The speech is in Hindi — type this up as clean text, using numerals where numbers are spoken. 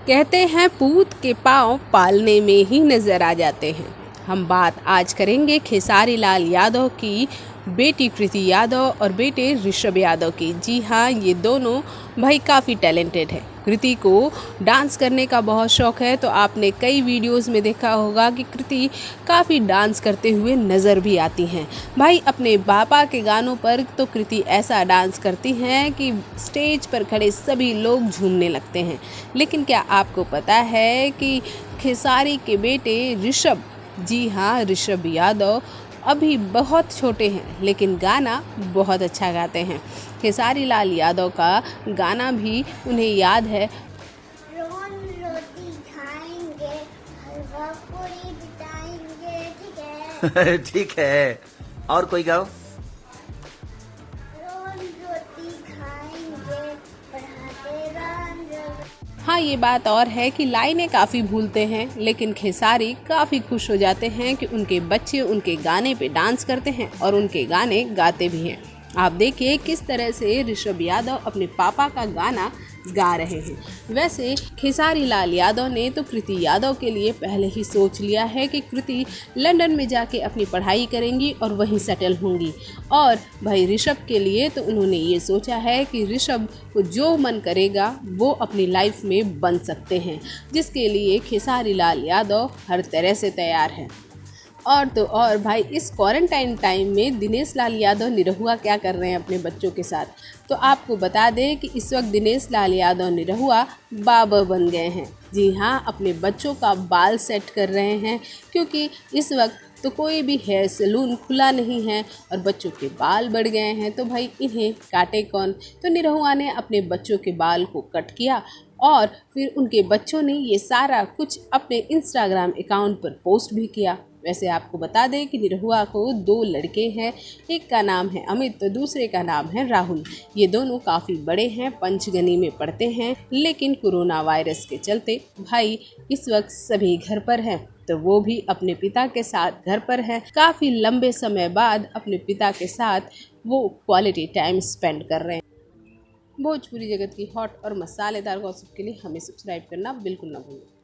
कहते हैं पूत के पाँव पालने में ही नज़र आ जाते हैं। हम बात आज करेंगे खेसारी लाल यादव की बेटी कृति यादव और बेटे ऋषभ यादव की। जी हाँ, ये दोनों भाई काफ़ी टैलेंटेड है। कृति को डांस करने का बहुत शौक़ है, तो आपने कई वीडियोस में देखा होगा कि कृति काफ़ी डांस करते हुए नज़र भी आती हैं। भाई अपने पापा के गानों पर तो कृति ऐसा डांस करती हैं कि स्टेज पर खड़े सभी लोग झूमने लगते हैं। लेकिन क्या आपको पता है कि खेसारी के बेटे ऋषभ, जी हाँ ऋषभ यादव, अभी बहुत छोटे हैं लेकिन गाना बहुत अच्छा गाते हैं। खेसारी लाल यादव का गाना भी उन्हें याद है। रोन रोटी खाएंगे, हलवा पूरी बिताएंगे, ठीक है। ठीक है, और कोई गाओ। रोन रोटी खाएंगे, पढ़ाते रंग। हाँ, ये बात और है कि लाइनें काफ़ी भूलते हैं, लेकिन खेसारी काफ़ी खुश हो जाते हैं कि उनके बच्चे उनके गाने पे डांस करते हैं और उनके गाने गाते भी हैं। आप देखिए किस तरह से ऋषभ यादव अपने पापा का गाना गा रहे हैं। वैसे खेसारी लाल यादव ने तो कृति यादव के लिए पहले ही सोच लिया है कि कृति लंदन में जाके अपनी पढ़ाई करेंगी और वहीं सेटल होंगी। और भाई ऋषभ के लिए तो उन्होंने ये सोचा है कि ऋषभ को जो मन करेगा वो अपनी लाइफ में बन सकते हैं, जिसके लिए खेसारी लाल यादव हर तरह से तैयार है। और तो और भाई इस क्वारंटाइन टाइम में दिनेश लाल यादव निरहुआ क्या कर रहे हैं अपने बच्चों के साथ, तो आपको बता दें कि इस वक्त दिनेश लाल यादव निरहुआ बाबा बन गए हैं। जी हाँ, अपने बच्चों का बाल सेट कर रहे हैं, क्योंकि इस वक्त तो कोई भी हेयर सैलून खुला नहीं है और बच्चों के बाल बढ़ गए हैं, तो भाई इन्हें काटे कौन। तो निरहुआ ने अपने बच्चों के बाल को कट किया और फिर उनके बच्चों ने ये सारा कुछ अपने इंस्टाग्राम अकाउंट पर पोस्ट भी किया। वैसे आपको बता दें कि निरहुआ को 2 लड़के हैं, एक का नाम है अमित तो दूसरे का नाम है राहुल। ये दोनों काफ़ी बड़े हैं, पंचगनी में पढ़ते हैं, लेकिन कोरोना वायरस के चलते भाई इस वक्त सभी घर पर हैं, तो वो भी अपने पिता के साथ घर पर हैं। काफ़ी लंबे समय बाद अपने पिता के साथ वो क्वालिटी टाइम स्पेंड कर रहे हैं। भोजपुरी जगत की हॉट और मसालेदार गॉसिप के लिए हमें सब्सक्राइब करना बिल्कुल ना भूलें।